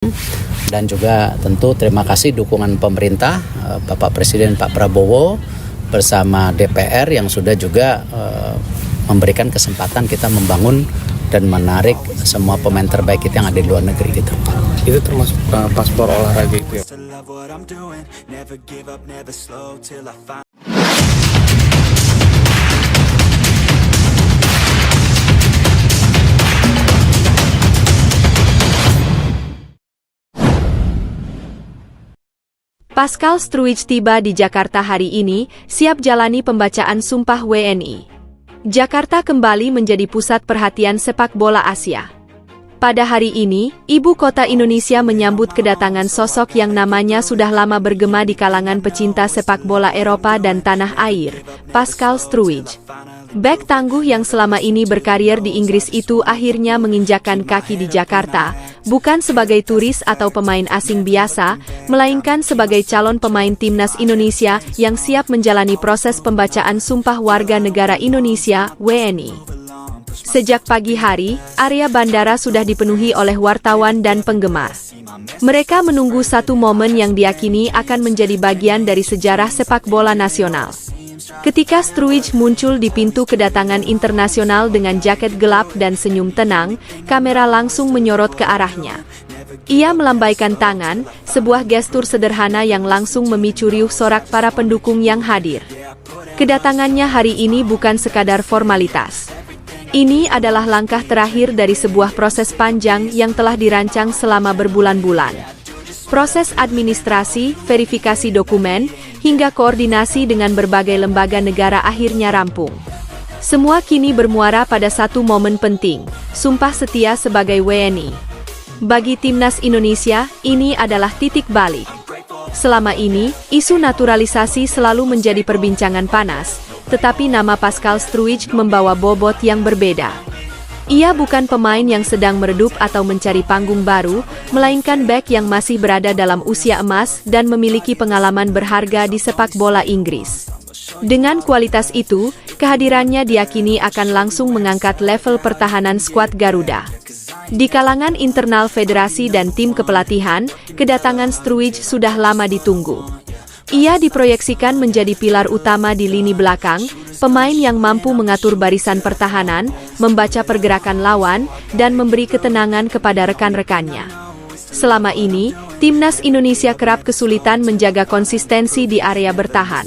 Dan juga tentu terima kasih dukungan pemerintah, Bapak Presiden Pak Prabowo bersama DPR yang sudah juga memberikan kesempatan kita membangun dan menarik semua pemain terbaik kita yang ada di luar negeri gitu. Itu termasuk paspor olahraga itu ya? Pascal Struijk tiba di Jakarta hari ini, siap jalani pembacaan Sumpah WNI. Jakarta kembali menjadi pusat perhatian sepak bola Asia. Pada hari ini, ibu kota Indonesia menyambut kedatangan sosok yang namanya sudah lama bergema di kalangan pecinta sepak bola Eropa dan tanah air, Pascal Struijk. Bek tangguh yang selama ini berkarir di Inggris itu akhirnya menginjakkan kaki di Jakarta, bukan sebagai turis atau pemain asing biasa, melainkan sebagai calon pemain timnas Indonesia yang siap menjalani proses pembacaan Sumpah Warga Negara Indonesia (WNI). Sejak pagi hari, area bandara sudah dipenuhi oleh wartawan dan penggemar. Mereka menunggu satu momen yang diyakini akan menjadi bagian dari sejarah sepak bola nasional. Ketika Struijk muncul di pintu kedatangan internasional dengan jaket gelap dan senyum tenang, kamera langsung menyorot ke arahnya. Ia melambaikan tangan, sebuah gestur sederhana yang langsung memicu riuh sorak para pendukung yang hadir. Kedatangannya hari ini bukan sekadar formalitas. Ini adalah langkah terakhir dari sebuah proses panjang yang telah dirancang selama berbulan-bulan. Proses administrasi, verifikasi dokumen, hingga koordinasi dengan berbagai lembaga negara akhirnya rampung. Semua kini bermuara pada satu momen penting, Sumpah Setia sebagai WNI. Bagi timnas Indonesia, ini adalah titik balik. Selama ini, isu naturalisasi selalu menjadi perbincangan panas, tetapi nama Pascal Struijk membawa bobot yang berbeda. Ia bukan pemain yang sedang meredup atau mencari panggung baru, melainkan bek yang masih berada dalam usia emas dan memiliki pengalaman berharga di sepak bola Inggris. Dengan kualitas itu, kehadirannya diyakini akan langsung mengangkat level pertahanan skuad Garuda. Di kalangan internal federasi dan tim kepelatihan, kedatangan Struijk sudah lama ditunggu. Ia diproyeksikan menjadi pilar utama di lini belakang, pemain yang mampu mengatur barisan pertahanan, membaca pergerakan lawan, dan memberi ketenangan kepada rekan-rekannya. Selama ini, timnas Indonesia kerap kesulitan menjaga konsistensi di area bertahan.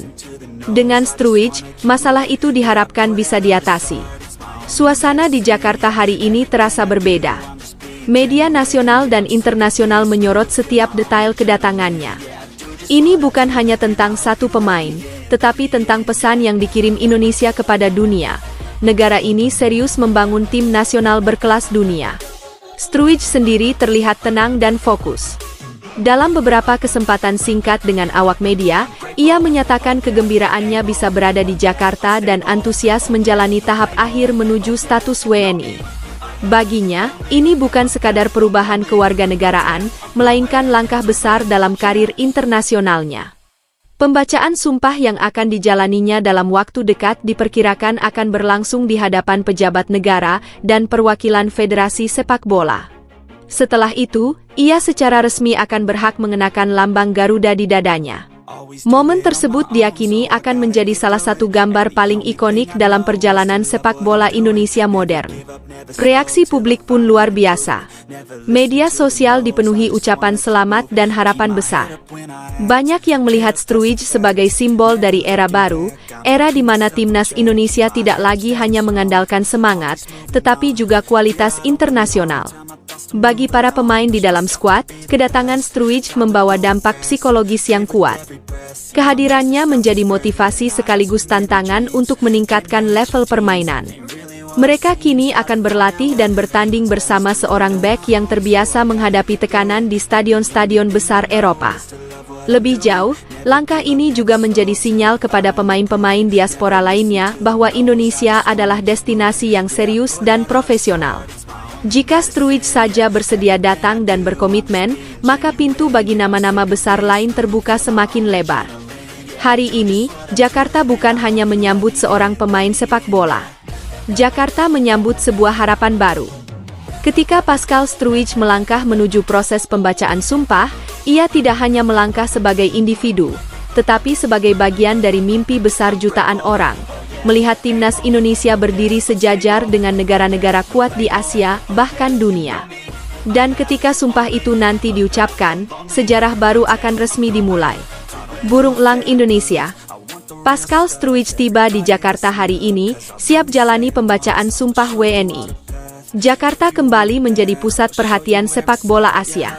Dengan Struijk, masalah itu diharapkan bisa diatasi. Suasana di Jakarta hari ini terasa berbeda. Media nasional dan internasional menyorot setiap detail kedatangannya. Ini bukan hanya tentang satu pemain, tetapi tentang pesan yang dikirim Indonesia kepada dunia. Negara ini serius membangun tim nasional berkelas dunia. Struijk sendiri terlihat tenang dan fokus. Dalam beberapa kesempatan singkat dengan awak media, ia menyatakan kegembiraannya bisa berada di Jakarta dan antusias menjalani tahap akhir menuju status WNI. Baginya, ini bukan sekadar perubahan kewarganegaraan, melainkan langkah besar dalam karir internasionalnya. Pembacaan sumpah yang akan dijalaninya dalam waktu dekat diperkirakan akan berlangsung di hadapan pejabat negara dan perwakilan federasi sepak bola. Setelah itu, ia secara resmi akan berhak mengenakan lambang Garuda di dadanya. Momen tersebut diyakini akan menjadi salah satu gambar paling ikonik dalam perjalanan sepak bola Indonesia modern. Reaksi publik pun luar biasa. Media sosial dipenuhi ucapan selamat dan harapan besar. Banyak yang melihat Struijk sebagai simbol dari era baru, era di mana timnas Indonesia tidak lagi hanya mengandalkan semangat, tetapi juga kualitas internasional. Bagi para pemain di dalam skuad, kedatangan Struijk membawa dampak psikologis yang kuat. Kehadirannya menjadi motivasi sekaligus tantangan untuk meningkatkan level permainan. Mereka kini akan berlatih dan bertanding bersama seorang bek yang terbiasa menghadapi tekanan di stadion-stadion besar Eropa. Lebih jauh, langkah ini juga menjadi sinyal kepada pemain-pemain diaspora lainnya bahwa Indonesia adalah destinasi yang serius dan profesional. Jika Struijk saja bersedia datang dan berkomitmen, maka pintu bagi nama-nama besar lain terbuka semakin lebar. Hari ini, Jakarta bukan hanya menyambut seorang pemain sepak bola. Jakarta menyambut sebuah harapan baru. Ketika Pascal Struij melangkah menuju proses pembacaan sumpah, ia tidak hanya melangkah sebagai individu, tetapi sebagai bagian dari mimpi besar jutaan orang, melihat timnas Indonesia berdiri sejajar dengan negara-negara kuat di Asia, bahkan dunia. Dan ketika sumpah itu nanti diucapkan, sejarah baru akan resmi dimulai. Burung Elang Indonesia. Pascal Struij tiba di Jakarta hari ini, siap jalani pembacaan sumpah WNI. Jakarta kembali menjadi pusat perhatian sepak bola Asia.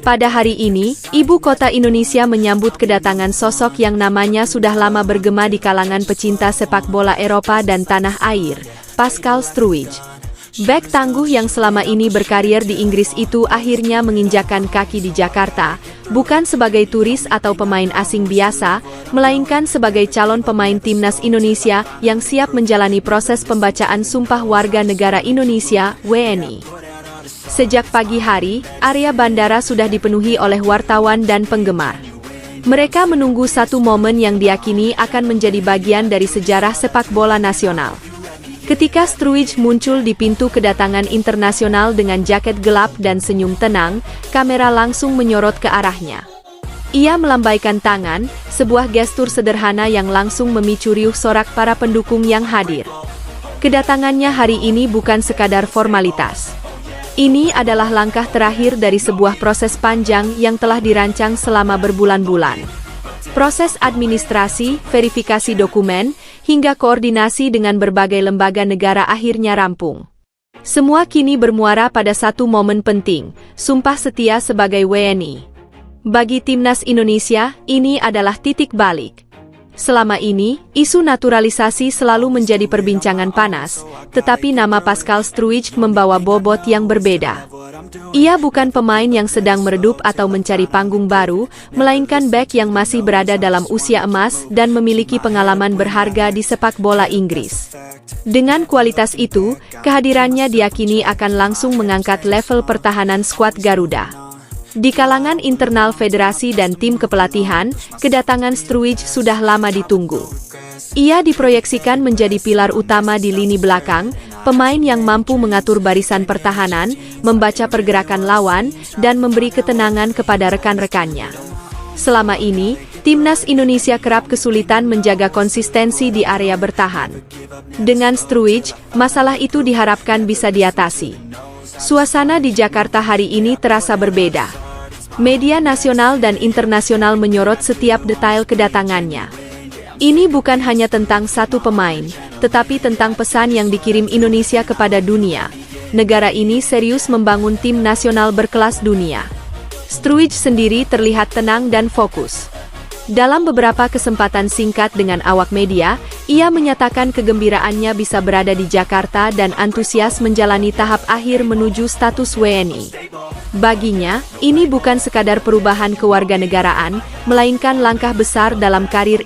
Pada hari ini, ibu kota Indonesia menyambut kedatangan sosok yang namanya sudah lama bergema di kalangan pecinta sepak bola Eropa dan tanah air, Pascal Struij. Bek tangguh yang selama ini berkarier di Inggris itu akhirnya menginjakkan kaki di Jakarta, bukan sebagai turis atau pemain asing biasa, melainkan sebagai calon pemain timnas Indonesia yang siap menjalani proses pembacaan Sumpah Warga Negara Indonesia, WNI. Sejak pagi hari, area bandara sudah dipenuhi oleh wartawan dan penggemar. Mereka menunggu satu momen yang diyakini akan menjadi bagian dari sejarah sepak bola nasional. Ketika Struij muncul di pintu kedatangan internasional dengan jaket gelap dan senyum tenang, kamera langsung menyorot ke arahnya. Ia melambaikan tangan, sebuah gestur sederhana yang langsung memicu riuh sorak para pendukung yang hadir. Kedatangannya hari ini bukan sekadar formalitas. Ini adalah langkah terakhir dari sebuah proses panjang yang telah dirancang selama berbulan-bulan. Proses administrasi, verifikasi dokumen, hingga koordinasi dengan berbagai lembaga negara akhirnya rampung. Semua kini bermuara pada satu momen penting, sumpah setia sebagai WNI. Bagi timnas Indonesia, ini adalah titik balik. Selama ini, isu naturalisasi selalu menjadi perbincangan panas, tetapi nama Pascal Struij membawa bobot yang berbeda. Ia bukan pemain yang sedang meredup atau mencari panggung baru, melainkan bek yang masih berada dalam usia emas dan memiliki pengalaman berharga di sepak bola Inggris. Dengan kualitas itu, kehadirannya diyakini akan langsung mengangkat level pertahanan skuad Garuda. Di kalangan internal federasi dan tim kepelatihan, kedatangan Struij sudah lama ditunggu. Ia diproyeksikan menjadi pilar utama di lini belakang, pemain yang mampu mengatur barisan pertahanan, membaca pergerakan lawan, dan memberi ketenangan kepada rekan-rekannya. Selama ini, timnas Indonesia kerap kesulitan menjaga konsistensi di area bertahan. Dengan Struij, masalah itu diharapkan bisa diatasi. Suasana di Jakarta hari ini terasa berbeda. Media nasional dan internasional menyorot setiap detail kedatangannya. Ini bukan hanya tentang satu pemain, tetapi tentang pesan yang dikirim Indonesia kepada dunia. Negara ini serius membangun tim nasional berkelas dunia. Struij sendiri terlihat tenang dan fokus. Dalam beberapa kesempatan singkat dengan awak media, ia menyatakan kegembiraannya bisa berada di Jakarta dan antusias menjalani tahap akhir menuju status WNI. Baginya, ini bukan sekadar perubahan kewarganegaraan, melainkan langkah besar dalam karir